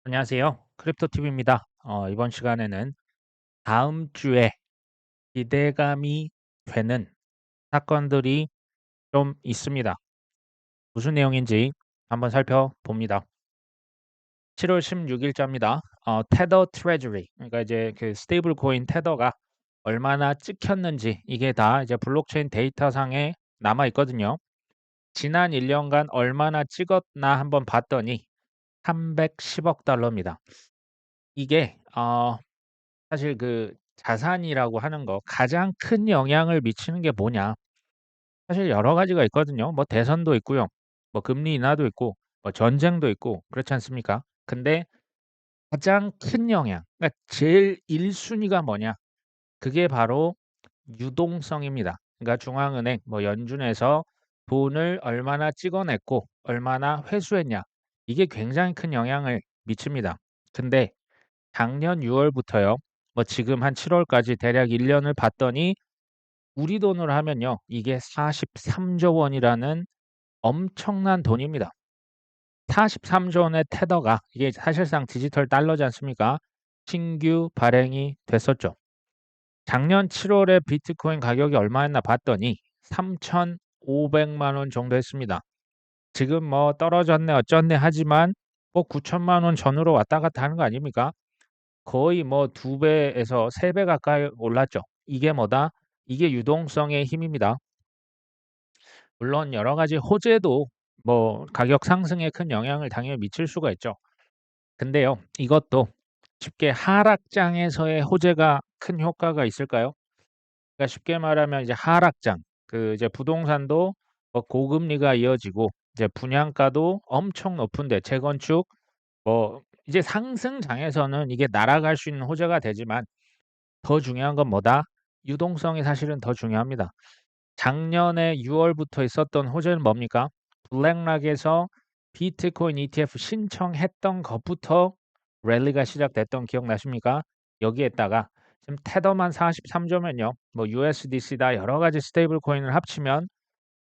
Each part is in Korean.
안녕하세요. 크립토TV입니다. 이번 시간에는 다음 주에 기대감이 되는 사건들이 좀 있습니다. 무슨 내용인지 한번 살펴봅니다. 7월 16일자입니다. 테더 트레저리, 그러니까 이제 그 스테이블 코인 테더가 얼마나 찍혔는지 이게 다 이제 블록체인 데이터상에 남아 있거든요. 지난 1년간 얼마나 찍었나 한번 봤더니 310억 달러입니다. 이게 사실 그 자산이라고 하는 거 가장 큰 영향을 미치는 게 뭐냐? 사실 여러 가지가 있거든요. 뭐 대선도 있고요. 뭐 금리 인하도 있고 뭐 전쟁도 있고 그렇지 않습니까? 근데 가장 큰 영향, 그러니까 제일 1 순위가 뭐냐? 그게 바로 유동성입니다. 그러니까 중앙은행 뭐 연준에서 돈을 얼마나 찍어냈고 얼마나 회수했냐. 이게 굉장히 큰 영향을 미칩니다. 근데 작년 6 월부터요. 뭐 지금 한 7 월까지 대략 1 년을 봤더니 우리 돈으로 하면요. 이게 43조 원이라는 엄청난 돈입니다. 43조 원의 테더가 이게 사실상 디지털 달러지 않습니까? 신규 발행이 됐었죠. 작년 7 월에 비트코인 가격이 얼마였나 봤더니 3,500만 원 정도 했습니다. 지금 뭐 떨어졌네 어쩌네 하지만 뭐 9천만 원 전후로 왔다 갔다 하는 거 아닙니까? 거의 뭐 2 배에서 3배 가까이 올랐죠. 이게 뭐다? 이게 유동성의 힘입니다. 물론 여러 가지 호재도 뭐 가격 상승에 큰 영향을 당연히 미칠 수가 있죠. 근데요. 이것도 쉽게 하락장에서의 호재가 큰 효과가 있을까요? 그러니까 쉽게 말하면 이제 하락장, 그 이제 부동산도 뭐 고금리가 이어지고 이제 분양가도 엄청 높은데 재건축 뭐 이제 상승장에서는 이게 날아갈 수 있는 호재가 되지만 더 중요한 건 뭐다? 유동성이 사실은 더 중요합니다. 작년에 6 월부터 있었던 호재는 뭡니까? 블랙락에서 비트코인 ETF 신청했던 것부터 랠리가 시작됐던 기억나십니까? 여기에다가 지금 테더만 43조면요. 뭐 USDC다 여러 가지 스테이블 코인을 합치면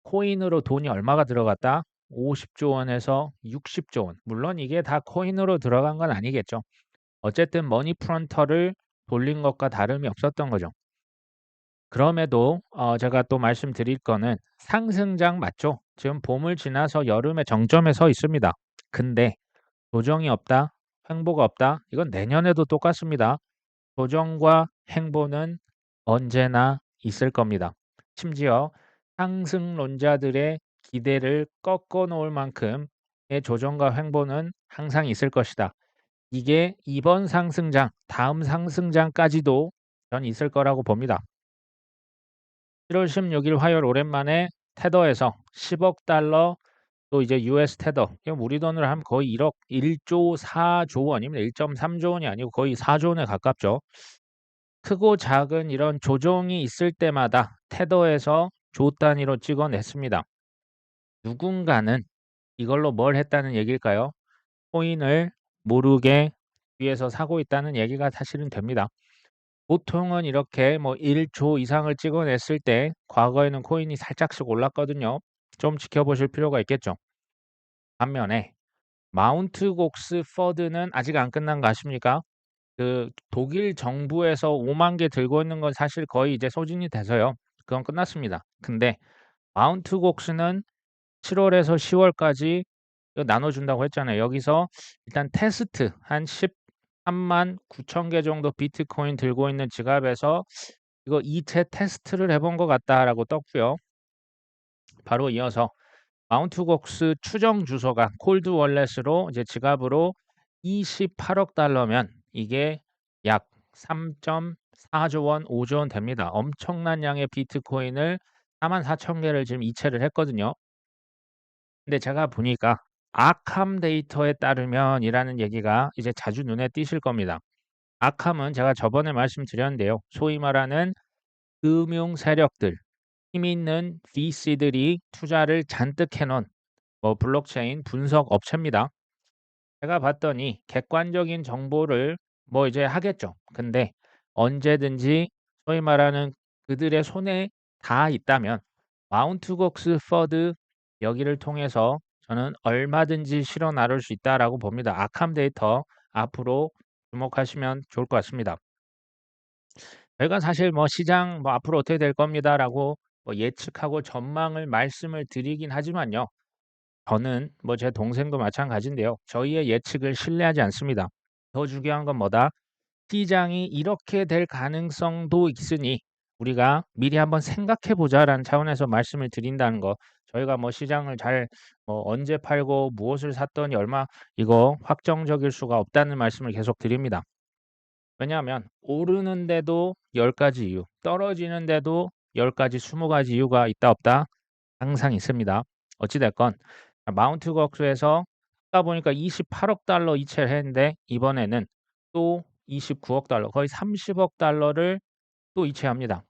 코인으로 돈이 얼마가 들어갔다? 50조 원에서 60조 원. 물론 이게 다 코인으로 들어간 건 아니겠죠. 어쨌든 머니 프런터를 돌린 것과 다름이 없었던 거죠. 그럼에도 제가 또 말씀드릴 거는 상승장 맞죠? 지금 봄을 지나서 여름의 정점에 서 있습니다. 근데 조정이 없다, 횡보가 없다. 이건 내년에도 똑같습니다. 조정과 횡보는 언제나 있을 겁니다. 심지어 상승론자들의 기대를 꺾어 놓을 만큼의 조정과 횡보는 항상 있을 것이다. 이게 이번 상승장, 다음 상승장까지도 전 있을 거라고 봅니다. 7월 16일 화요일 오랜만에 테더에서 10억 달러 또 이제 US 테더. 이거 우리 돈으로 하면 거의 1억 1조 4조 원입니다. 1.3조 원이 아니고 거의 4조 원에 가깝죠. 크고 작은 이런 조정이 있을 때마다 테더에서 조 단위로 찍어냈습니다. 누군가는 이걸로 뭘 했다는 얘기일까요? 코인을 모르게 위에서 사고 있다는 얘기가 사실은 됩니다. 보통은 이렇게 뭐 1조 이상을 찍어냈을 때 과거에는 코인이 살짝씩 올랐거든요. 좀 지켜보실 필요가 있겠죠. 반면에 마운트 곡스 퍼드는 아직 안 끝난 거 아십니까? 그 독일 정부에서 5만 개 들고 있는 건 사실 거의 이제 소진이 돼서요. 그건 끝났습니다. 근데 마운트 곡스는 7 월에서 10 월까지 이거 나눠준다고 했잖아요. 여기서 일단 테스트 한 13만 9천 개 정도 비트코인 들고 있는 지갑에서 이거 2채 테스트를 해본 것 같다라고 떴고요. 바로 이어서 마운트곡스 추정 주소가 콜드 월렛으로 이제 지갑으로 28억 달러면 이게 약 3.4조 원, 5조 원 됩니다. 엄청난 양의 비트코인을 44,000 개를 지금 이체를 했거든요. 근데 제가 보니까 아캄 데이터에 따르면이라는 얘기가 이제 자주 눈에 띄실 겁니다. 아캄은 제가 저번에 말씀드렸는데요. 소위 말하는 금융 세력들, 힘 있는 VC들이 투자를 잔뜩 해 놓은 뭐 블록체인 분석 업체입니다. 제가 봤더니 객관적인 정보를 뭐 이제 하겠죠. 근데 언제든지 소위 말하는 그들의 손에 다 있다면 마운트 곡스 퍼드 여기를 통해서 저는 얼마든지 실어 나를 수 있다라고 봅니다. 아캄 데이터 앞으로 주목하시면 좋을 것 같습니다. 저희가 사실 뭐 시장 뭐 앞으로 어떻게 될 겁니다라고 뭐 예측하고 전망을 말씀을 드리긴 하지만요. 저는 뭐 제 동생도 마찬가지인데요. 저희의 예측을 신뢰하지 않습니다. 더 중요한 건 뭐다? 시장이 이렇게 될 가능성도 있으니 우리가 미리 한번 생각해 보자라는 차원에서 말씀을 드린다는 거. 저희가 뭐 시장을 잘 뭐 언제 팔고 무엇을 샀더니 얼마 이거 확정적일 수가 없다는 말씀을 계속 드립니다. 왜냐하면 오르는데도 10 가지 이유, 떨어지는데도 10 가지, 20 가지 이유가 있다 없다? 항상 있습니다. 어찌 됐건 마운트 벅스에서 아까 보니까 28억 달러 이체를 했는데 이번에는 또 29억 달러, 거의 30억 달러를 또 이체합니다.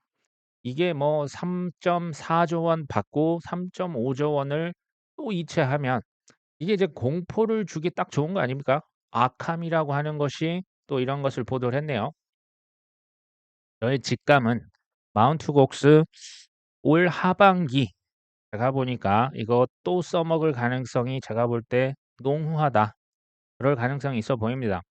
이게 뭐 3.4조 원 받고 3.5조 원을 또 이체하면 이게 이제 공포를 주기 딱 좋은 거 아닙니까? 아캄이라고 하는 것이 또 이런 것을 보도를 했네요. 저의 직감은 마운트 곡스 올 하반기 제가 보니까 이거 또 써먹을 가능성이 제가 볼 때 농후하다. 그럴 가능성이 있어 보입니다.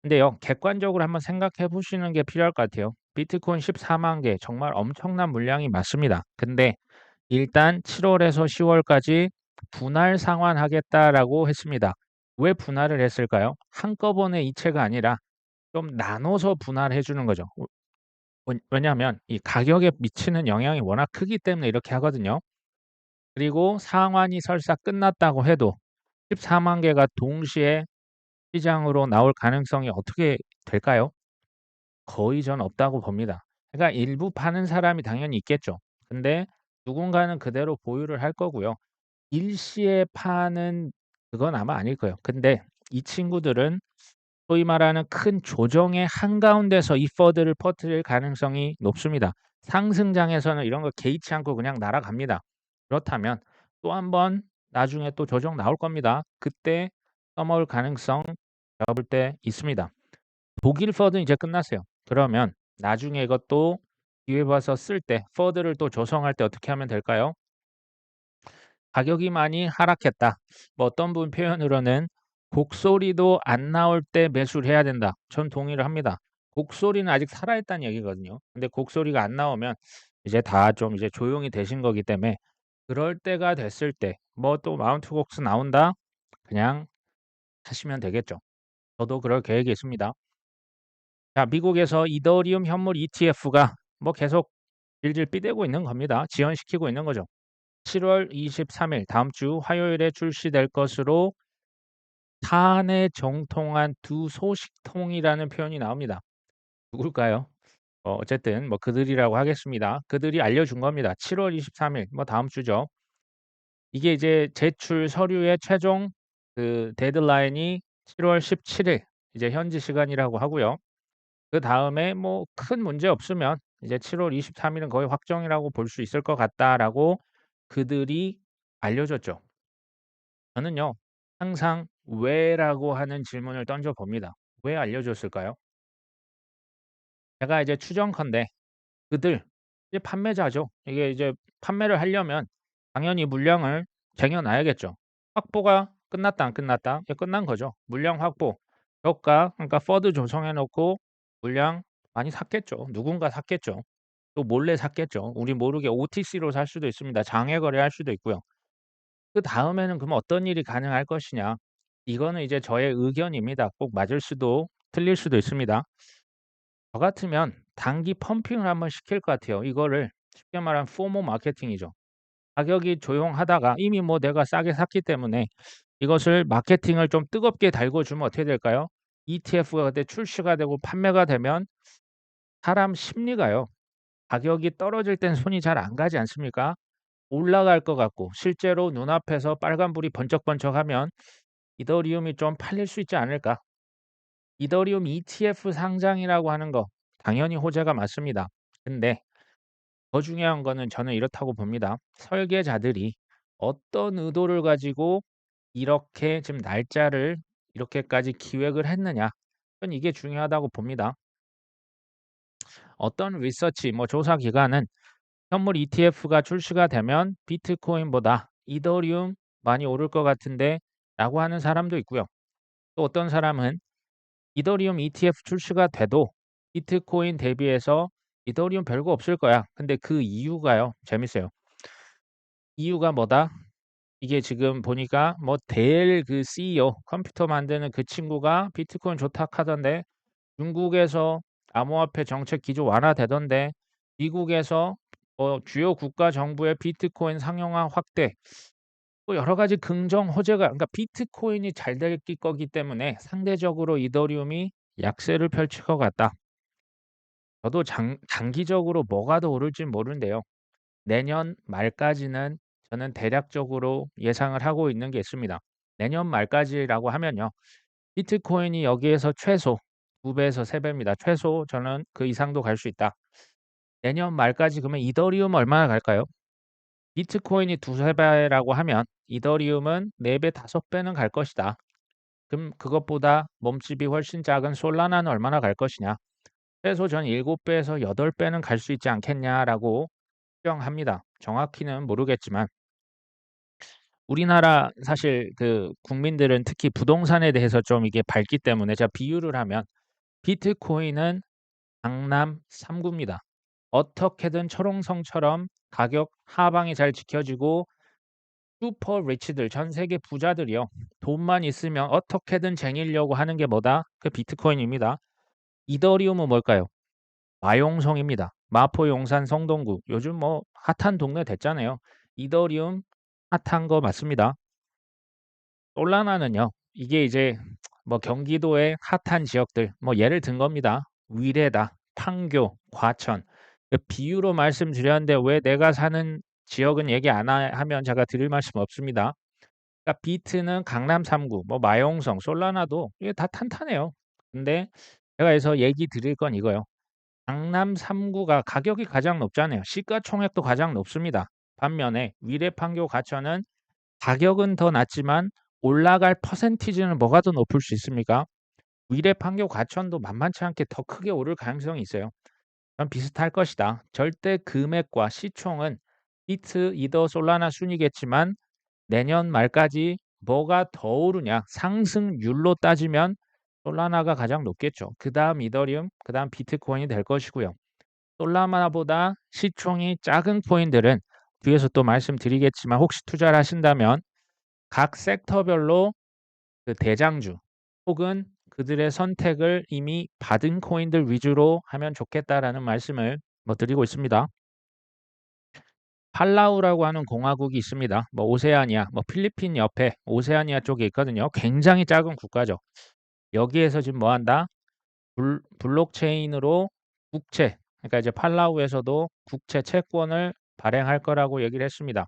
근데요, 객관적으로 한번 생각해 보시는 게 필요할 것 같아요. 비트코인 14만 개 정말 엄청난 물량이 맞습니다. 근데 일단 7월에서 10월까지 분할 상환하겠다라고 했습니다. 왜 분할을 했을까요? 한꺼번에 이체가 아니라 좀 나눠서 분할해 주는 거죠. 왜냐하면 이 가격에 미치는 영향이 워낙 크기 때문에 이렇게 하거든요. 그리고 상환이 설사 끝났다고 해도 14만 개가 동시에 시장으로 나올 가능성이 어떻게 될까요? 거의 전 없다고 봅니다. 그러니까 일부 파는 사람이 당연히 있겠죠. 근데 누군가는 그대로 보유를 할 거고요. 일시에 파는 그건 아마 아닐 거예요. 근데 이 친구들은 소위 말하는 큰 조정의 한가운데서 이 퍼드를 퍼뜨릴 가능성이 높습니다. 상승장에서는 이런 거 개의치 않고 그냥 날아갑니다. 그렇다면 또 한 번 나중에 또 조정 나올 겁니다. 그때 써먹을 가능성 제가 볼 때 있습니다. 독일 퍼드는 이제 끝났어요. 그러면 나중에 이것도 기회 봐서 쓸 때 퍼드를 또 조성할 때 어떻게 하면 될까요? 가격이 많이 하락했다. 뭐 어떤 분 표현으로는 곡소리도 안 나올 때 매수를 해야 된다. 전 동의를 합니다. 곡소리는 아직 살아있다는 얘기거든요. 근데 곡소리가 안 나오면 이제 다 좀 이제 조용히 되신 거기 때문에 그럴 때가 됐을 때 뭐 또 마운트 곡스 나온다? 그냥 하시면 되겠죠. 저도 그럴 계획이 있습니다. 자, 미국에서 이더리움 현물 ETF가 뭐 계속 질질 삐대고 있는 겁니다. 지연시키고 있는 거죠. 7월 23일 다음 주 화요일에 출시될 것으로 사내 정통한 두 소식통이라는 표현이 나옵니다. 누굴까요? 어쨌든 뭐 그들이라고 하겠습니다. 그들이 알려준 겁니다. 7월 23일 뭐 다음 주죠. 이게 이제 제출 서류의 최종 그 데드라인이 7월 17일 이제 현지 시간이라고 하고요. 그다음에 뭐 큰 문제 없으면 이제 7월 23일은 거의 확정이라고 볼 수 있을 것 같다라고 그들이 알려줬죠. 저는요. 항상 "왜라고 하는 질문을 던져 봅니다. 왜 알려줬을까요? 제가 이제 추정컨대 그들 이제 판매자죠. 이게 이제 판매를 하려면 당연히 물량을 쟁여 놔야겠죠. 확보가 끝났다 안 끝났다? 이게 끝난 거죠. 물량 확보. 저가 그러니까 퍼드 조성해 놓고 물량 많이 샀겠죠. 누군가 샀겠죠. 또 몰래 샀겠죠. 우리 모르게 OTC로 살 수도 있습니다. 장외 거래할 수도 있고요. 그다음에는 그럼 어떤 일이 가능할 것이냐. 이거는 이제 저의 의견입니다. 꼭 맞을 수도 틀릴 수도 있습니다. 저 같으면 단기 펌핑을 한번 시킬 것 같아요. 이거를 쉽게 말하면 포모 마케팅이죠. 가격이 조용하다가 이미 뭐 내가 싸게 샀기 때문에 이것을 마케팅을 좀 뜨겁게 달궈 주면 어떻게 될까요? ETF가 그때 출시가 되고 판매가 되면 사람 심리가요. 가격이 떨어질 땐 손이 잘 안 가지 않습니까? 올라갈 것 같고 실제로 눈앞에서 빨간불이 번쩍번쩍하면 이더리움이 좀 팔릴 수 있지 않을까? 이더리움 ETF 상장이라고 하는 거 당연히 호재가 맞습니다. 근데 더 중요한 거는 저는 이렇다고 봅니다. 설계자들이 어떤 의도를 가지고 이렇게 지금 날짜를 이렇게까지 기획을 했느냐. 저는 이게 중요하다고 봅니다. 어떤 리서치, 뭐 조사 기관은 현물 ETF가 출시가 되면 비트코인보다 이더리움 많이 오를 것 같은데 라고 하는 사람도 있고요. 또 어떤 사람은 이더리움 ETF 출시가 돼도 비트코인 대비해서 이더리움 별거 없을 거야. 근데 그 이유가요. 재밌어요. 이유가 뭐다? 이게 지금 보니까 뭐 델 그 CEO 컴퓨터 만드는 그 친구가 비트코인 좋다 하던데 중국에서 암호화폐 정책 기조 완화되던데 미국에서 주요 국가 정부의 비트코인 상용화 확대 또 여러 가지 긍정 호재가 그러니까 비트코인이 잘 될 거기 때문에 상대적으로 이더리움이 약세를 펼칠 것 같다. 저도 장기적으로 뭐가 더 오를진 모르는데요. 내년 말까지는 저는 대략적으로 예상을 하고 있는 게 있습니다. 내년 말까지라고 하면요. 비트코인이 여기에서 최소 2배에서 3배입니다. 최소 저는 그 이상도 갈 수 있다. 내년 말까지 그러면 이더리움 얼마나 갈까요? 비트코인이 2~3배라고 하면 이더리움은 4배, 5배는 갈 것이다. 그럼 그것보다 몸집이 훨씬 작은 솔라나는 얼마나 갈 것이냐? 최소 전 7배에서 8배는 갈 수 있지 않겠냐라고 추정합니다. 정확히는 모르겠지만 우리나라 사실 그 국민들은 특히 부동산에 대해서 좀 이게 밝기 때문에 제가 비유를 하면 비트코인은 강남 3구입니다. 어떻게든 철옹성처럼 가격 하방이 잘 지켜지고 슈퍼 리치들 전 세계 부자들이요. 돈만 있으면 어떻게든 쟁이려고 하는 게 뭐다? 그 비트코인입니다. 이더리움은 뭘까요? 마용성입니다. 마포, 용산, 성동구. 요즘 뭐 핫한 동네 됐잖아요. 이더리움 핫한 거 맞습니다. 솔라나는요. 이게 이제 뭐 경기도의 핫한 지역들 뭐 예를 든 겁니다. 위례다, 판교, 과천. 그 비유로 말씀드렸는데 왜 내가 사는 지역은 얘기 안 하면 제가 드릴 말씀 없습니다. 그러니까 비트는 강남 3구, 뭐 마용성, 솔라나도 이게 다 탄탄해요. 근데 제가 여기서 얘기 드릴 건 이거요. 강남 3구가 가격이 가장 높잖아요. 시가총액도 가장 높습니다. 반면에 위례, 판교, 과천은 가격은 더 낮지만 올라갈 퍼센티지는 뭐가 더 높을 수 있습니까? 위례, 판교, 과천도 만만치 않게 더 크게 오를 가능성이 있어요. 전 비슷할 것이다. 절대 금액과 시총은 비트, 이더, 솔라나 순이겠지만 내년 말까지 뭐가 더 오르냐? 상승률로 따지면 솔라나가 가장 높겠죠. 그다음 이더리움, 그다음 비트코인이 될 것이고요. 솔라나보다 시총이 작은 코인들은 뒤에서 또 말씀드리겠지만 혹시 투자를 하신다면 각 섹터별로 그 대장주 혹은 그들의 선택을 이미 받은 코인들 위주로 하면 좋겠다라는 말씀을 드리고 있습니다. 팔라우라고 하는 공화국이 있습니다. 뭐 오세아니아, 뭐 필리핀 옆에 오세아니아 쪽에 있거든요. 굉장히 작은 국가죠. 여기에서 지금 뭐 한다? 블록체인으로 국채, 그러니까 이제 팔라우에서도 국채 채권을 발행할 거라고 얘기를 했습니다.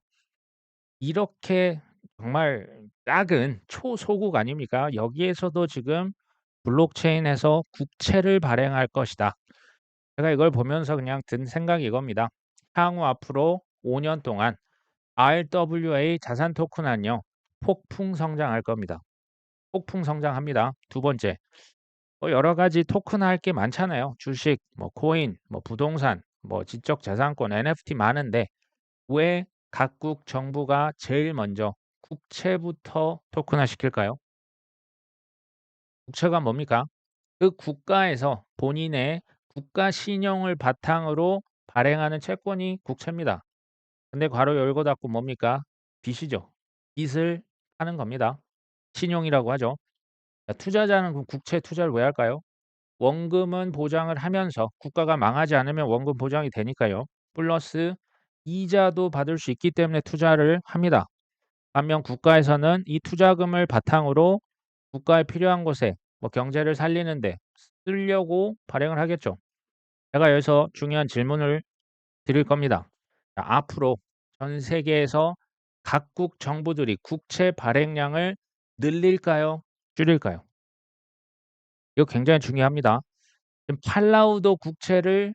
이렇게 정말 작은 초소국 아닙니까? 여기에서도 지금 블록체인에서 국채를 발행할 것이다. 제가 이걸 보면서 그냥 든 생각이 이겁니다. 향후 앞으로 5년 동안 RWA 자산 토큰은요, 폭풍 성장할 겁니다. 폭풍 성장합니다. 두 번째, 여러 가지 토큰 할 게 많잖아요. 주식, 뭐 코인, 뭐 부동산, 뭐 지적 자산권, NFT 많은데 왜 각국 정부가 제일 먼저 국채부터 토큰화 시킬까요? 국채가 뭡니까? 그 국가에서 본인의 국가 신용을 바탕으로 발행하는 채권이 국채입니다. 근데 괄호 열고 닫고 뭡니까? 빚이죠. 빚을 하는 겁니다. 신용이라고 하죠. 자, 투자자는 그럼 국채 투자를 왜 할까요? 원금은 보장을 하면서 국가가 망하지 않으면 원금 보장이 되니까요. 플러스 이자도 받을 수 있기 때문에 투자를 합니다. 반면 국가에서는 이 투자금을 바탕으로 국가에 필요한 곳에 뭐 경제를 살리는데 쓰려고 발행을 하겠죠. 제가 여기서 중요한 질문을 드릴 겁니다. 자, 앞으로 전 세계에서 각국 정부들이 국채 발행량을 늘릴까요? 줄일까요? 이거 굉장히 중요합니다. 지금 팔라우도 국채를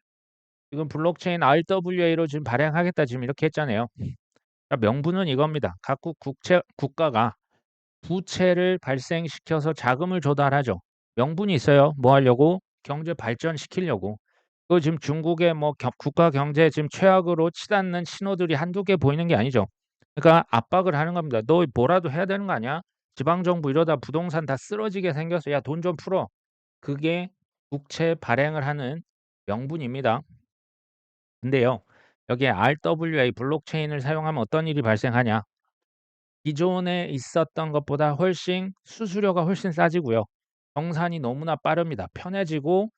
지금 블록체인 RWA로 지금 발행하겠다 지금 이렇게 했잖아요. 명분은 이겁니다. 각국 국가가 부채를 발생시켜서 자금을 조달하죠. 명분이 있어요. 뭐 하려고? 경제 발전시키려고. 그 지금 중국의 뭐 국가 경제 지금 최악으로 치닫는 신호들이 한두 개 보이는 게 아니죠. 그러니까 압박을 하는 겁니다. 너 뭐라도 해야 되는 거 아니야? 지방 정부 이러다 부동산 다 쓰러지게 생겨서 야, 돈 좀 풀어. 그게 국채 발행을 하는 명분입니다. 근데요. 여기에 RWA 블록체인을 사용하면 어떤 일이 발생하냐? 기존에 있었던 것보다 훨씬 수수료가 훨씬 싸지고요. 정산이 너무나 빠릅니다. 편해지고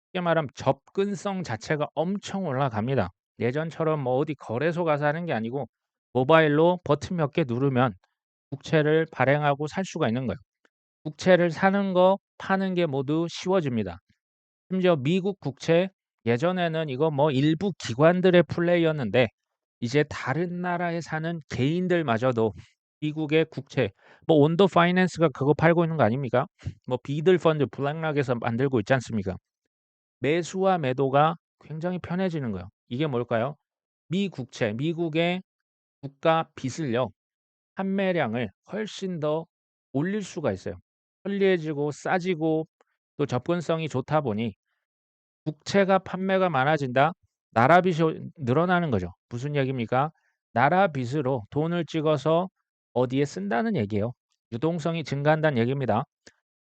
쉽게 말하면 접근성 자체가 엄청 올라갑니다. 예전처럼 뭐 어디 거래소 가서 하는 게 아니고 모바일로 버튼 몇 개 누르면 국채를 발행하고 살 수가 있는 거예요. 국채를 사는 거 파는 게 모두 쉬워집니다. 심지어 미국 국채 예전에는 이거 뭐 일부 기관들의 플레이였는데 이제 다른 나라에 사는 개인들마저도 미국의 국채 뭐 온도 파이낸스가 그거 팔고 있는 거 아닙니까? 뭐 비들 펀드 블랙락에서 만들고 있지 않습니까? 매수와 매도가 굉장히 편해지는 거예요. 이게 뭘까요? 미 국채, 미국의 국가 빚을요. 판매량을 훨씬 더 올릴 수가 있어요. 편리해지고 싸지고 또 접근성이 좋다 보니 국채가 판매가 많아진다. 나라 빚이 늘어나는 거죠. 무슨 얘기입니까? 나라 빚으로 돈을 찍어서 어디에 쓴다는 얘기예요. 유동성이 증가한다는 얘기입니다.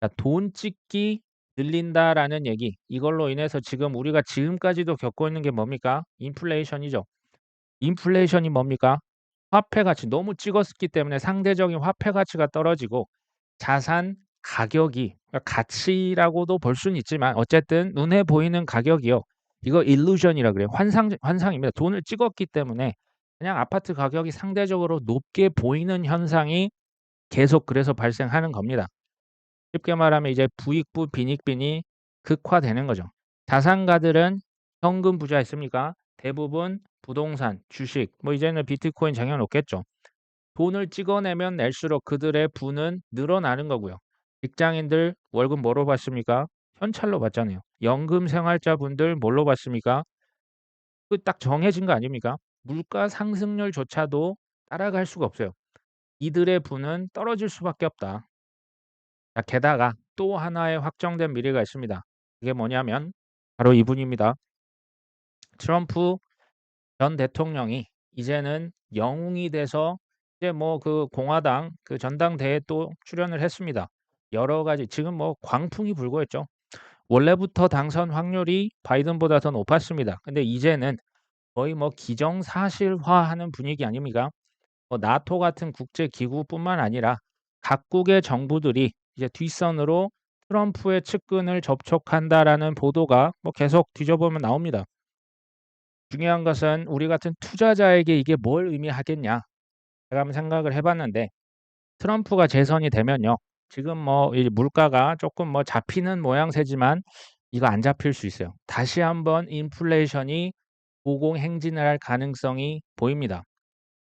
자, 돈 찍기 늘린다라는 얘기. 이걸로 인해서 지금 우리가 지금까지도 겪고 있는 게 뭡니까? 인플레이션이죠. 인플레이션이 뭡니까? 화폐 가치 너무 찍었기 때문에 상대적인 화폐 가치가 떨어지고 자산 가격이 그러니까 가치라고도 볼 수는 있지만 어쨌든 눈에 보이는 가격이요. 이거 illusion이라 그래요. 환상입니다. 돈을 찍었기 때문에 그냥 아파트 가격이 상대적으로 높게 보이는 현상이 계속 그래서 발생하는 겁니다. 쉽게 말하면 이제 부익부 빈익빈이 극화되는 거죠. 자산가들은 현금 부자 있습니까? 대부분 부동산, 주식, 뭐 이제는 비트코인 쟁여놓겠죠. 돈을 찍어내면 낼수록 그들의 부는 늘어나는 거고요. 직장인들 월급 뭐로 받습니까? 현찰로 받잖아요. 연금 생활자분들 뭘로 받습니까? 그 딱 정해진 거 아닙니까? 물가 상승률조차도 따라갈 수가 없어요. 이들의 부는 떨어질 수밖에 없다. 자, 게다가 또 하나의 확정된 미래가 있습니다. 그게 뭐냐면 바로 이분입니다. 트럼프 전 대통령이 이제는 영웅이 돼서 이제 뭐 그 공화당 그 전당대회에 또 출연을 했습니다. 여러 가지 지금 뭐 광풍이 불고 있죠. 원래부터 당선 확률이 바이든보다 더 높았습니다. 근데 이제는 거의 뭐 기정사실화하는 분위기 아닙니까? 뭐 나토 같은 국제 기구뿐만 아니라 각국의 정부들이 이제 뒷선으로 트럼프의 측근을 접촉한다라는 보도가 뭐 계속 뒤져보면 나옵니다. 중요한 것은 우리 같은 투자자에게 이게 뭘 의미하겠냐? 제가 한번 생각을 해봤는데 트럼프가 재선이 되면요. 지금 뭐 이 물가가 조금 뭐 잡히는 모양새지만 이거 안 잡힐 수 있어요. 다시 한번 인플레이션이 고공행진을 할 가능성이 보입니다.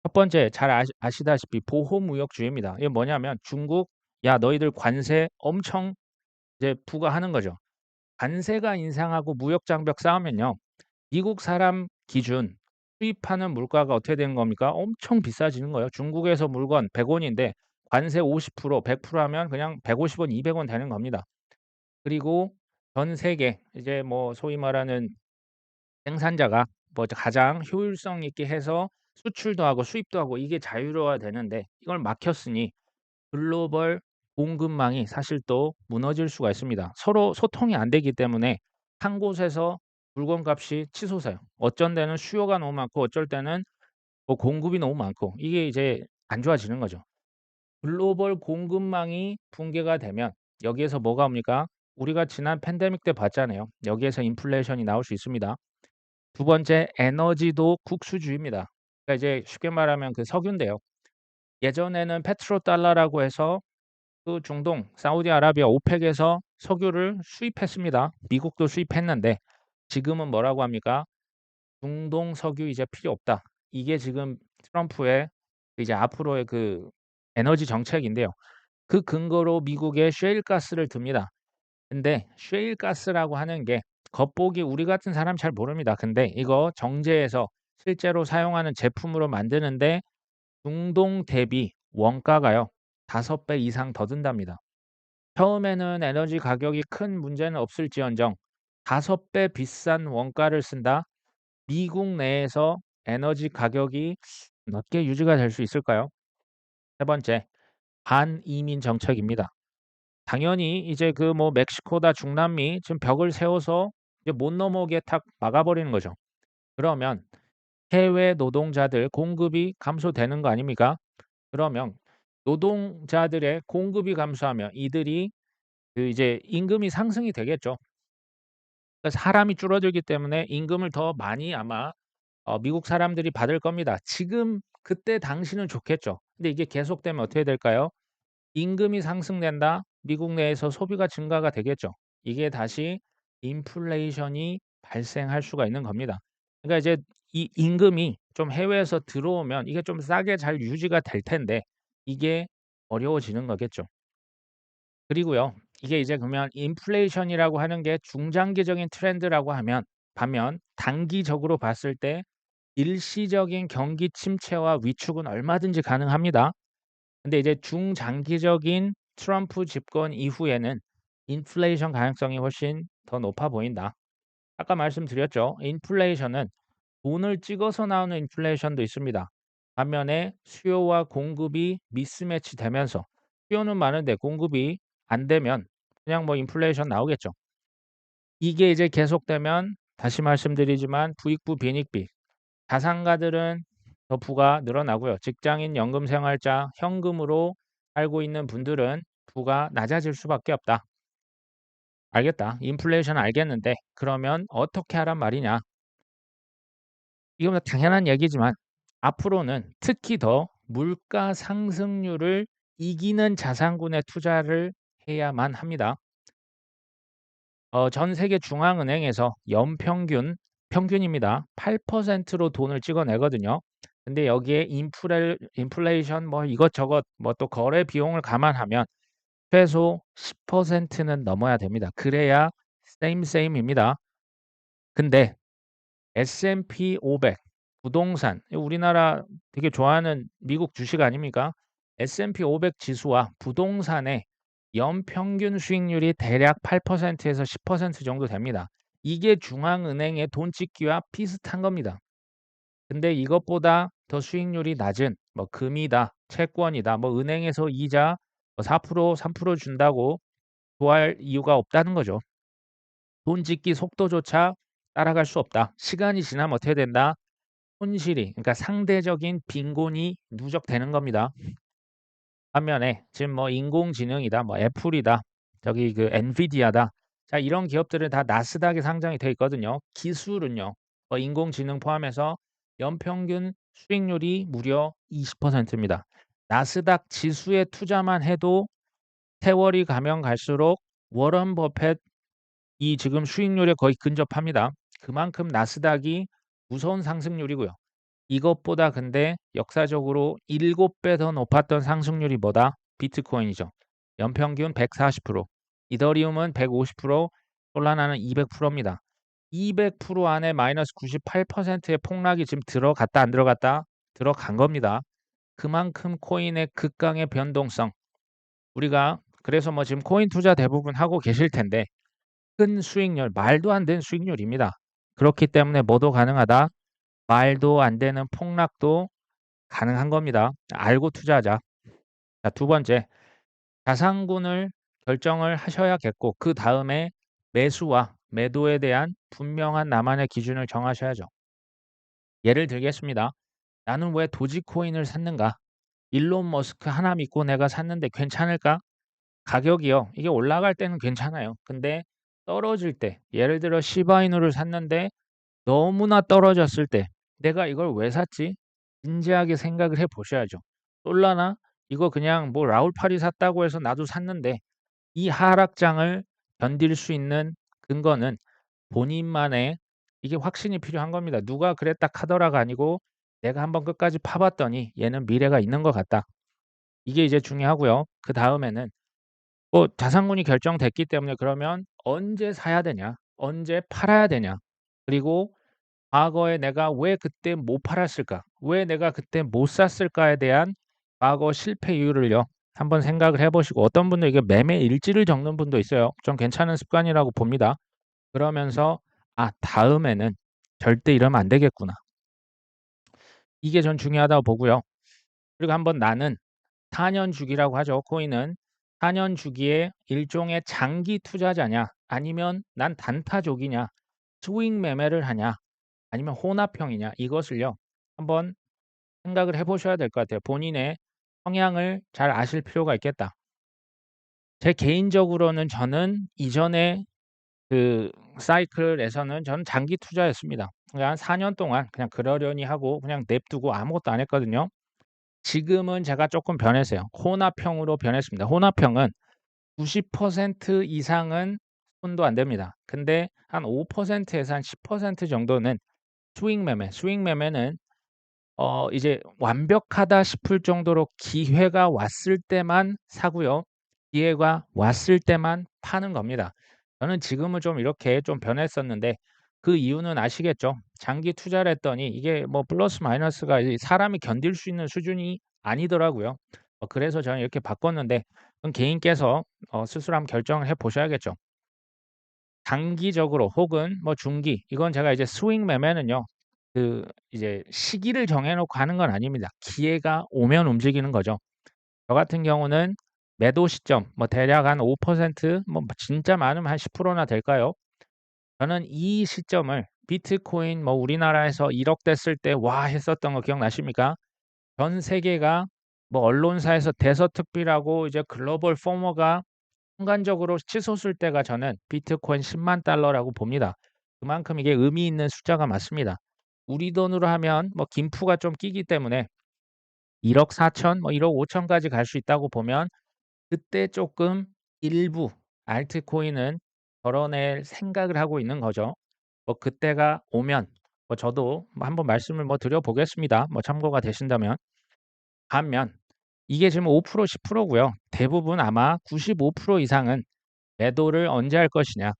첫 번째 잘 아시다시피 보호무역주의입니다. 이게 뭐냐면 중국 야 너희들 관세 엄청 이제 부과하는 거죠. 관세가 인상하고 무역 장벽 쌓으면요. 미국 사람 기준 수입하는 물가가 어떻게 되는 겁니까? 엄청 비싸지는 거예요. 중국에서 물건 100원인데 관세 50% 100% 하면 그냥 150원, 200원 되는 겁니다. 그리고 전 세계 이제 뭐 소위 말하는 생산자가 뭐 가장 효율성 있게 해서 수출도 하고 수입도 하고 이게 자유로워야 되는데 이걸 막혔으니 글로벌 공급망이 사실 또 무너질 수가 있습니다. 서로 소통이 안 되기 때문에 한 곳에서 물건값이 치솟아요. 어쩐 데는 수요가 너무 많고 어쩔 때는 뭐 공급이 너무 많고 이게 이제 안 좋아지는 거죠. 글로벌 공급망이 붕괴가 되면 여기에서 뭐가 옵니까? 우리가 지난 팬데믹 때 봤잖아요. 여기에서 인플레이션이 나올 수 있습니다. 두 번째 에너지도 국수주의입니다. 그러니까 이제 쉽게 말하면 그 석유인데요. 예전에는 페트로달러라고 해서 그 중동 사우디아라비아 오펙에서 석유를 수입했습니다. 미국도 수입했는데 지금은 뭐라고 합니까? 중동 석유 이제 필요 없다. 이게 지금 트럼프의 이제 앞으로의 그 에너지 정책인데요. 그 근거로 미국에 셰일 가스를 듭니다. 근데 셰일 가스라고 하는 게 겉보기 우리 같은 사람 잘 모릅니다. 근데 이거 정제해서 실제로 사용하는 제품으로 만드는데 중동 대비 원가가요. 5배 이상 더 든답니다. 처음에는 에너지 가격이 큰 문제는 없을지언정 5배 비싼 원가를 쓴다? 미국 내에서 에너지 가격이 낮게 유지가 될 수 있을까요? 세 번째, 반이민 정책입니다. 당연히 이제 그 뭐 멕시코다 중남미 지금 벽을 세워서 이제 못 넘어오게 탁 막아버리는 거죠. 그러면 해외 노동자들 공급이 감소되는 거 아닙니까? 그러면 노동자들의 공급이 감소하면 이들이 그 이제 임금이 상승이 되겠죠. 그러니까 사람이 줄어들기 때문에 임금을 더 많이 아마 미국 사람들이 받을 겁니다. 지금 그때 당시는 좋겠죠. 근데 이게 계속되면 어떻게 될까요? 임금이 상승된다. 미국 내에서 소비가 증가가 되겠죠. 이게 다시 인플레이션이 발생할 수가 있는 겁니다. 그러니까 이제 이 임금이 좀 해외에서 들어오면 이게 좀 싸게 잘 유지가 될 텐데 이게 어려워지는 거겠죠. 그리고요. 이게 이제 그러면 인플레이션이라고 하는 게 중장기적인 트렌드라고 하면 반면 단기적으로 봤을 때 일시적인 경기 침체와 위축은 얼마든지 가능합니다. 근데 이제 중장기적인 트럼프 집권 이후에는 인플레이션 가능성이 훨씬 더 높아 보인다. 아까 말씀드렸죠. 인플레이션은 돈을 찍어서 나오는 인플레이션도 있습니다. 반면에 수요와 공급이 미스매치 되면서 수요는 많은데 공급이 안 되면 그냥 뭐 인플레이션 나오겠죠. 이게 이제 계속되면 다시 말씀드리지만 부익부 빈익빈 자산가들은 더 부가 늘어나고요. 직장인, 연금생활자, 현금으로 살고 있는 분들은 부가 낮아질 수밖에 없다. 알겠다. 인플레이션 알겠는데 그러면 어떻게 하란 말이냐? 이건 당연한 얘기지만 앞으로는 특히 더 물가 상승률을 이기는 자산군에 투자를 해야만 합니다. 전 세계 중앙은행에서 평균입니다. 8%로 돈을 찍어내거든요. 근데 여기에 인플레이션 뭐 이것저것 뭐 또 거래 비용을 감안하면 최소 10%는 넘어야 됩니다. 그래야 same입니다. 근데 S&P 500 부동산 우리나라 되게 좋아하는 미국 주식 아닙니까? S&P 500 지수와 부동산의 연평균 수익률이 대략 8%에서 10% 정도 됩니다. 이게 중앙은행의 돈 찍기와 비슷한 겁니다. 근데 이것보다 더 수익률이 낮은 뭐 금이다, 채권이다, 뭐 은행에서 이자 뭐 4%, 3% 준다고 좋아할 이유가 없다는 거죠. 돈 찍기 속도조차 따라갈 수 없다. 시간이 지나면 어떻게 된다? 손실이 그러니까 상대적인 빈곤이 누적되는 겁니다. 반면에 지금 뭐 인공지능이다, 뭐 애플이다, 저기 그 엔비디아다. 자, 이런 기업들은 다 나스닥에 상장이 돼 있거든요. 기술은요. 인공지능 포함해서 연평균 수익률이 무려 20%입니다. 나스닥 지수에 투자만 해도 세월이 가면 갈수록 워런 버펫 이 지금 수익률에 거의 근접합니다. 그만큼 나스닥이 무서운 상승률이고요. 이것보다 근데 역사적으로 7배 더 높았던 상승률이 뭐다? 비트코인이죠. 연평균 140%, 이더리움은 150%, 솔라나는 200%입니다. 200% 안에 마이너스 98%의 폭락이 지금 들어갔다 안 들어갔다? 들어간 겁니다. 그만큼 코인의 극강의 변동성. 우리가 그래서 뭐 지금 코인 투자 대부분 하고 계실 텐데 큰 수익률, 말도 안 되는 수익률입니다. 그렇기 때문에 뭐도 가능하다? 말도 안 되는 폭락도 가능한 겁니다. 알고 투자하자. 자, 두 번째, 자산군을 결정을 하셔야겠고 그다음에 매수와 매도에 대한 분명한 나만의 기준을 정하셔야죠. 예를 들겠습니다. 나는 왜 도지코인을 샀는가? 일론 머스크 하나 믿고 내가 샀는데 괜찮을까? 가격이요. 이게 올라갈 때는 괜찮아요. 근데 떨어질 때, 예를 들어 시바이누를 샀는데 너무나 떨어졌을 때 내가 이걸 왜 샀지? 진지하게 생각을 해 보셔야죠. 솔라나 이거 그냥 뭐 라울파리 샀다고 해서 나도 샀는데 이 하락장을 견딜 수 있는 근거는 본인만의 이게 확신이 필요한 겁니다. 누가 그랬다 카더라가 아니고 내가 한번 끝까지 파봤더니 얘는 미래가 있는 것 같다. 이게 이제 중요하고요. 그다음에는 뭐 자산군이 결정됐기 때문에 그러면 언제 사야 되냐? 언제 팔아야 되냐? 그리고 과거에 내가 왜 그때 못 팔았을까? 왜 내가 그때 못 샀을까에 대한 과거 실패 이유를요. 한번 생각을 해 보시고 어떤 분은 이게 매매 일지를 적는 분도 있어요. 좀 괜찮은 습관이라고 봅니다. 그러면서 '아 다음에는 절대 이러면 안 되겠구나.' 이게 전 중요하다고 보고요. 그리고 한번 나는 4년 주기라고 하죠, 코인은. 4년 주기에 일종의 장기 투자자냐 아니면 난 단타족이냐 스윙 매매를 하냐 아니면 혼합형이냐 이것을요 한번 생각을 해 보셔야 될 것 같아요. 본인의 성향을 잘 아실 필요가 있겠다. 제 개인적으로는 저는 이전에 그 사이클에서는 저는 장기 투자였습니다. 그러니까 한 4년 동안 그냥 그러려니 하고 그냥 냅두고 아무것도 안 했거든요. 지금은 제가 조금 변했어요. 혼합형으로 변했습니다. 혼합형은 90% 이상은 손도 안 댑니다. 근데 한 5% 에서 한 10% 정도는 스윙 매매, 스윙 매매는 이제 완벽하다 싶을 정도로 기회가 왔을 때만 사고요. 기회가 왔을 때만 파는 겁니다. 저는 지금은 좀 이렇게 좀 변했었는데 그 이유는 아시겠죠? 장기 투자를 했더니 이게 뭐 플러스 마이너스가 이 사람이 견딜 수 있는 수준이 아니더라고요. 그래서 저는 이렇게 바꿨는데 그건 개인께서 스스로 한번 결정을 해 보셔야겠죠. 단기적으로 혹은 뭐 중기 이건 제가 이제 스윙 매매는요. 그 이제 시기를 정해 놓고 하는 건 아닙니다. 기회가 오면 움직이는 거죠. 저 같은 경우는 매도 시점 뭐 대략 한 5%뭐 진짜 많으면 한 10%나 될까요? 저는 이 시점을 비트코인 뭐 우리나라에서 1억 됐을 때 "와." 했었던 거 기억나십니까? 전 세계가 뭐 언론사에서 대서특필하고 이제 글로벌 포머가 순간적으로 치솟을 때가 저는 비트코인 10만 달러라고 봅니다. 그만큼 이게 의미 있는 숫자가 맞습니다. 우리 돈으로 하면 뭐 김프가 좀 끼기 때문에 1억 4천 뭐 1억 5천 까지 갈 수 있다고 보면 그때 조금 일부 알트코인은 덜어낼 생각을 하고 있는 거죠. 뭐 그때가 오면 뭐 저도 뭐 한번 말씀을 뭐 드려 보겠습니다. 뭐 참고가 되신다면. 반면 이게 지금 5% 10% 고요. 대부분 아마 95% 이상은 매도를 언제 할 것이냐.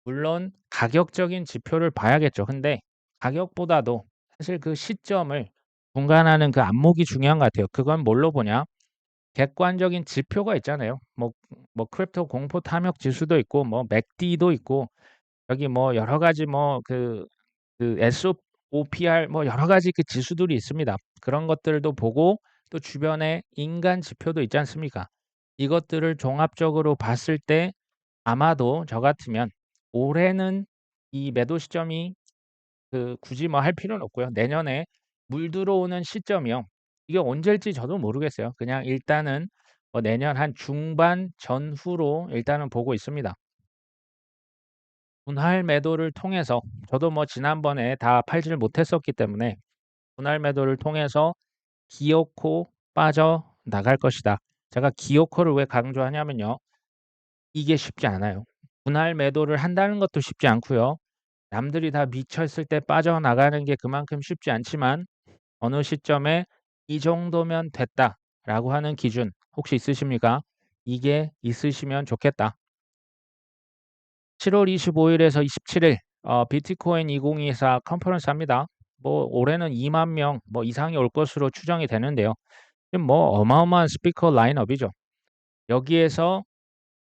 물론 가격적인 지표를 봐야겠죠. 근데 가격보다도 사실 그 시점을 분간하는 그 안목이 중요한 것 같아요. 그건 뭘로 보냐? 객관적인 지표가 있잖아요. 뭐 크립토 공포 탐욕 지수도 있고 뭐 맥디도 있고 여기 뭐 여러 가지 뭐 그 SOPR 뭐 여러 가지 그 지수들이 있습니다. 그런 것들도 보고 또 주변에 인간 지표도 있지 않습니까? 이것들을 종합적으로 봤을 때 아마도 저 같으면 올해는 이 매도 시점이 굳이 뭐 할 필요는 없고요. 내년에 물 들어오는 시점이요. 이게 언제일지 저도 모르겠어요. 그냥 일단은 내년 한 중반 전후로 일단은 보고 있습니다. 분할 매도를 통해서 저도 뭐 지난번에 다 팔지를 못했었기 때문에 분할 매도를 통해서 기어코 빠져나갈 것이다. 제가 기어코를 왜 강조하냐면요. 이게 쉽지 않아요. 분할 매도를 한다는 것도 쉽지 않고요. 남들이 다 미쳐 있을 때 빠져나가는 게 그만큼 쉽지 않지만 어느 시점에 '이 정도면 됐다.'라고 하는 기준 혹시 있으십니까? 이게 있으시면 좋겠다. 7월 25 일에서 27일 비트코인 2024 컨퍼런스 합니다. 뭐 올해는 2만 명 뭐 이상이 올 것으로 추정이 되는데요. 지금 뭐 어마어마한 스피커 라인업이죠. 여기에서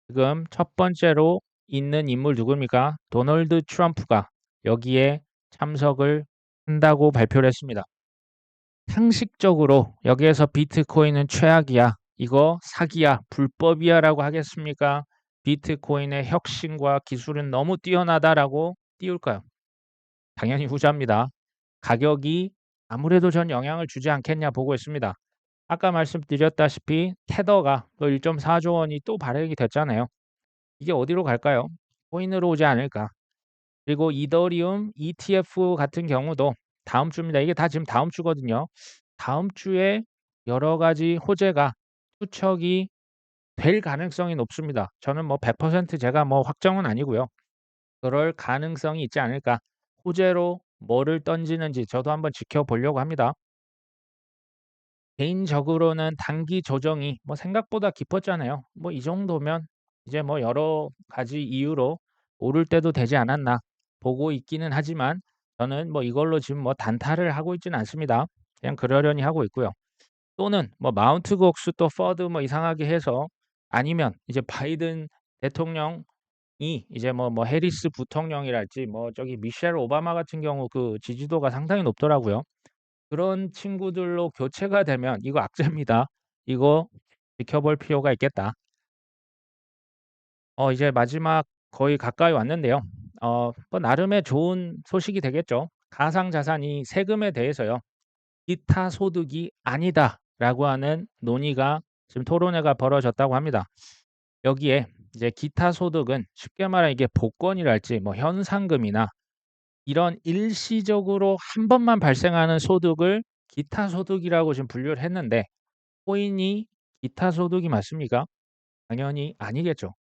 지금 첫 번째로 있는 인물 누굽니까? 도널드 트럼프가 여기에 참석을 한다고 발표를 했습니다. 상식적으로 여기에서 "비트코인은 최악이야. 이거 사기야. 불법이야."라고 하겠습니까? "비트코인의 혁신과 기술은 너무 뛰어나다."라고 띄울까요? 당연히 후자입니다. 가격이 아무래도 전 영향을 주지 않겠냐 보고 있습니다. 아까 말씀드렸다시피 테더가 또 1.4조 원이 또 발행이 됐잖아요. 이게 어디로 갈까요? 코인으로 오지 않을까? 그리고 이더리움 ETF 같은 경우도 다음 주입니다. 이게 다 지금 다음 주거든요. 다음 주에 여러 가지 호재가 투척이 될 가능성이 높습니다. 저는 뭐 100% 제가 뭐 확정은 아니고요. 그럴 가능성이 있지 않을까. 호재로 뭐를 던지는지 저도 한번 지켜보려고 합니다. 개인적으로는 단기 조정이 뭐 생각보다 깊었잖아요. 뭐 이 정도면 이제 뭐 여러 가지 이유로 오를 때도 되지 않았나 보고 있기는 하지만 저는 뭐 이걸로 지금 뭐 단타를 하고 있지는 않습니다. 그냥 그러려니 하고 있고요. 또는 뭐 마운트 곡수 또 퍼드 뭐 이상하게 해서 아니면 이제 바이든 대통령이 이제 뭐 해리스 부통령이랄지 뭐 저기 미셸 오바마 같은 경우 그 지지도가 상당히 높더라고요. 그런 친구들로 교체가 되면 이거 악재입니다. 이거 지켜볼 필요가 있겠다. 이제 마지막 거의 가까이 왔는데요. 뭐 나름의 좋은 소식이 되겠죠. 가상자산이 세금에 대해서요. "기타 소득이 아니다."라고 하는 논의가 지금 토론회가 벌어졌다고 합니다. 여기에 이제 기타 소득은 쉽게 말하면 이게 복권이랄지 뭐 현상금이나 이런 일시적으로 한 번만 발생하는 소득을 기타 소득이라고 지금 분류를 했는데 코인이 기타 소득이 맞습니까? 당연히 아니겠죠.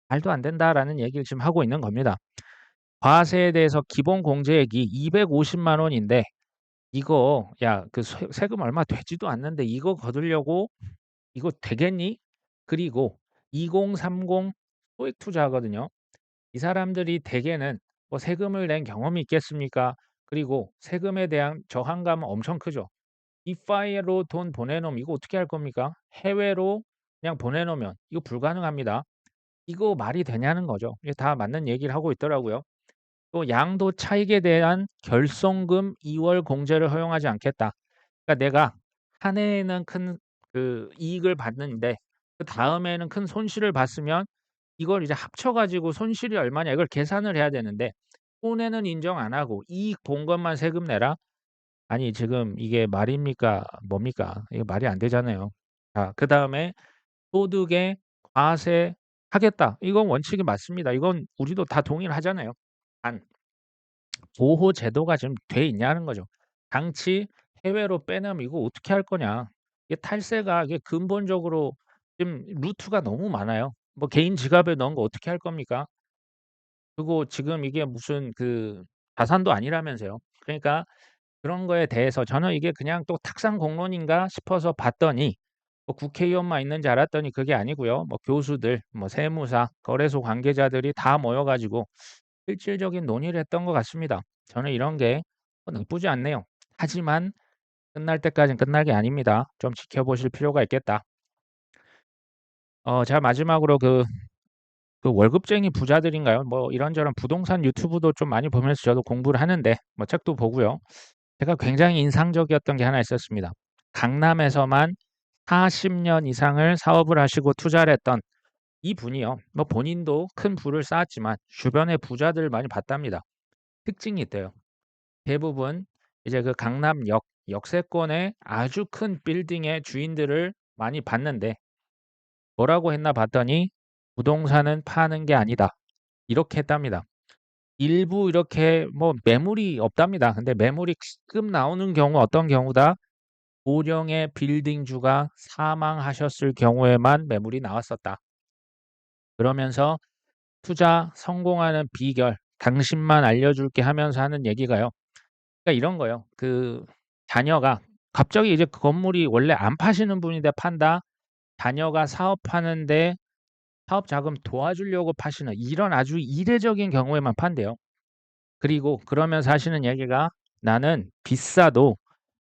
"말도 안 된다."라는 얘기를 지금 하고 있는 겁니다. 과세에 대해서 기본 공제액이 250만 원인데 이거 야 그 세금 얼마 되지도 않는데 이거 거두려고 이거 되겠니? 그리고 2030 소액 투자하거든요. 이 사람들이 대개는 뭐 세금을 낸 경험이 있겠습니까? 그리고 세금에 대한 저항감은 엄청 크죠. 디파이로 돈 보내놓으면 이거 어떻게 할 겁니까? 해외로 그냥 보내놓으면 이거 불가능합니다. 이거 말이 되냐는 거죠. 이게 다 맞는 얘기를 하고 있더라고요. 또 양도 차익에 대한 결손금 2월 공제를 허용하지 않겠다. 그러니까 내가 한 해에는 큰 이익을 받는데 그다음에는 큰 손실을 봤으면 이걸 이제 합쳐 가지고 손실이 얼마냐 이걸 계산을 해야 되는데 손해는 인정 안 하고 이익 본 것만 세금 내라? 아니 지금 이게 말입니까? 뭡니까? 이거 말이 안 되잖아요. 자 그다음에 소득에 과세하겠다. 이건 원칙이 맞습니다. 이건 우리도 다 동의를 하잖아요. 단 보호 제도가 지금 돼 있냐는 거죠. 장치 해외로 빼내면 이거 어떻게 할 거냐. 이게 탈세가 이게 근본적으로 지금 루트가 너무 많아요. 뭐 개인 지갑에 넣은 거 어떻게 할 겁니까? 그리고 지금 이게 무슨 자산도 아니라면서요. 그러니까 그런 거에 대해서 저는 이게 그냥 또 탁상 공론인가 싶어서 봤더니 뭐 국회의원만 있는 줄 알았더니 그게 아니고요. 뭐 교수들, 뭐 세무사, 거래소 관계자들이 다 모여 가지고 실질적인 논의를 했던 것 같습니다. 저는 이런 게 나쁘지 않네요. 하지만 끝날 때까지는 끝날 게 아닙니다. 좀 지켜보실 필요가 있겠다. 제가 마지막으로 월급쟁이 부자들인가요? 뭐 이런저런 부동산 유튜브도 좀 많이 보면서 저도 공부를 하는데 뭐 책도 보고요. 제가 굉장히 인상적이었던 게 하나 있었습니다. 강남에서만 40년 이상을 사업을 하시고 투자를 했던 이분이요. 뭐 본인도 큰 부를 쌓았지만 주변의 부자들을 많이 봤답니다. 특징이 있대요. 대부분 이제 그 강남역 역세권의 아주 큰 빌딩의 주인들을 많이 봤는데 뭐라고 했나 봤더니 "부동산은 파는 게 아니다." 이렇게 했답니다. 일부 이렇게 뭐 매물이 없답니다. 근데 매물이 금 나오는 경우 어떤 경우다? 고령의 빌딩주가 사망하셨을 경우에만 매물이 나왔었다. 그러면서 투자 성공하는 비결 당신만 알려줄게 하면서 하는 얘기가요. 그러니까 이런 거예요. 자녀가 갑자기 이제 그 건물이 원래 안 파시는 분인데 판다. 자녀가 사업하는데 사업 자금 도와주려고 파시는 이런 아주 이례적인 경우에만 판대요. 그리고 그러면서 하시는 얘기가 "나는 비싸도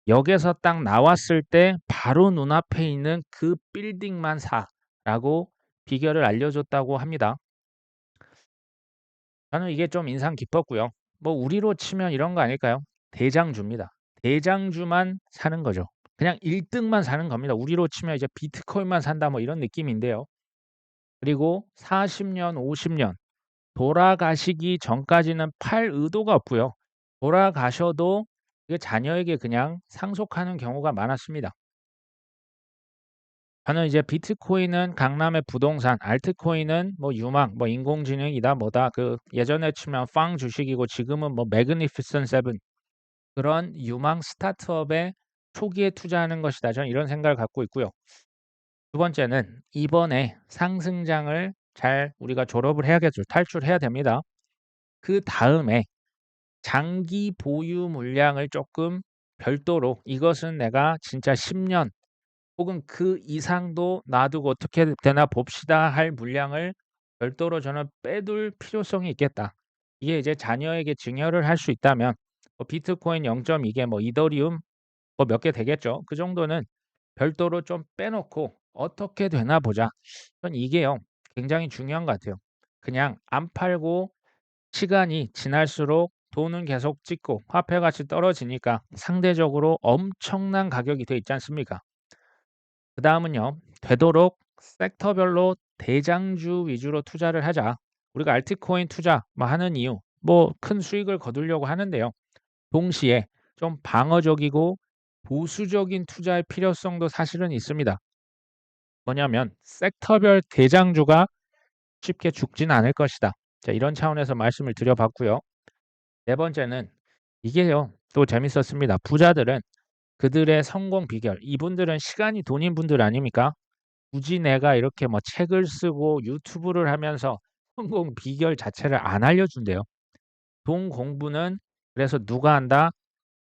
역에서 딱 나왔을 때 바로 눈앞에 있는 그 빌딩만 사."라고 비결을 알려줬다고 합니다. 저는 이게 좀 인상 깊었고요. 뭐 우리로 치면 이런 거 아닐까요? 대장주입니다. 대장주만 사는 거죠. 그냥 1 등만 사는 겁니다. 우리로 치면 이제 비트코인만 산다 뭐 이런 느낌인데요. 그리고 40 년, 50년 돌아가시기 전까지는 팔 의도가 없고요. 돌아가셔도 이게 자녀에게 그냥 상속하는 경우가 많았습니다. 저는 이제 비트코인은 강남의 부동산, 알트코인은 뭐 유망, 뭐 인공지능이다 뭐다. 예전에 치면 팡 주식이고 지금은 뭐 매그니피센트 세븐 그런 유망 스타트업에 초기에 투자하는 것이다. 저는 이런 생각을 갖고 있고요. 두 번째는 이번에 상승장을 잘 우리가 졸업을 해야겠죠. 탈출해야 됩니다. 그다음에 장기 보유 물량을 조금 별도로 이것은 내가 진짜 10년 혹은 그 이상도 놔두고 어떻게 되나 봅시다 할 물량을 별도로 저는 빼둘 필요성이 있겠다. 이게 이제 자녀에게 증여를 할 수 있다면 뭐 비트코인 0.2개 뭐 이더리움 뭐 몇 개 되겠죠. 그 정도는 별도로 좀 빼놓고 어떻게 되나 보자. 전 이게요. 굉장히 중요한 것 같아요. 그냥 안 팔고 시간이 지날수록 돈은 계속 찍고 화폐 가치 떨어지니까 상대적으로 엄청난 가격이 돼 있지 않습니까? 그다음은요. 되도록 섹터별로 대장주 위주로 투자를 하자. 우리가 알트코인 투자 하는 이유, 큰 수익을 거두려고 하는데요. 동시에 좀 방어적이고 보수적인 투자의 필요성도 사실은 있습니다. 뭐냐면 섹터별 대장주가 쉽게 죽진 않을 것이다. 자, 이런 차원에서 말씀을 드려봤고요. 네 번째는 이게요, 또 재밌었습니다. 부자들은 그들의 성공 비결, 이분들은 시간이 돈인 분들 아닙니까? 굳이 내가 이렇게 책을 쓰고 유튜브를 하면서 성공 비결 자체를 안 알려준대요. 돈 공부는 그래서 누가 한다?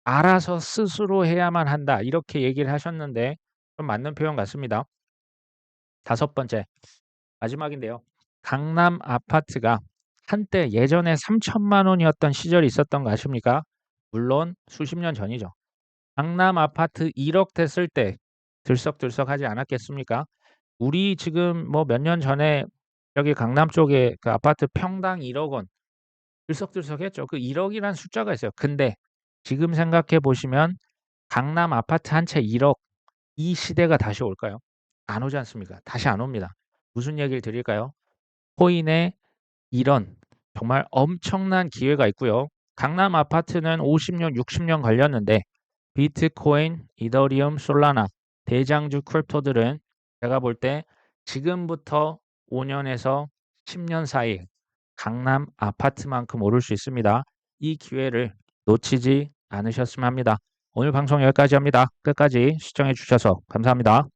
알아서 스스로 해야만 한다. 이렇게 얘기를 하셨는데 좀 맞는 표현 같습니다. 다섯 번째, 마지막인데요. 강남 아파트가 한때 예전에 3천만 원이었던 시절이 있었던 거 아십니까? 물론 수십 년 전이죠. 강남 아파트 1억 됐을 때 들썩들썩하지 않았겠습니까? 우리 지금 몇 년 전에 여기 강남 쪽에 그 아파트 평당 1억 원 들썩들썩했죠. 그 1억이라는 숫자가 있어요. 근데 지금 생각해 보시면 강남 아파트 한 채 1억, 이 시대가 다시 올까요? 안 오지 않습니까? 다시 안 옵니다. 무슨 얘기를 드릴까요? 코인에 이런 정말 엄청난 기회가 있고요. 강남 아파트는 50년, 60년 걸렸는데 비트코인, 이더리움, 솔라나, 대장주 크립토들은 제가 볼 때 지금부터 5년에서 10년 사이 강남 아파트만큼 오를 수 있습니다. 이 기회를 놓치지 않으셨으면 합니다. 오늘 방송 여기까지 합니다. 끝까지 시청해 주셔서 감사합니다.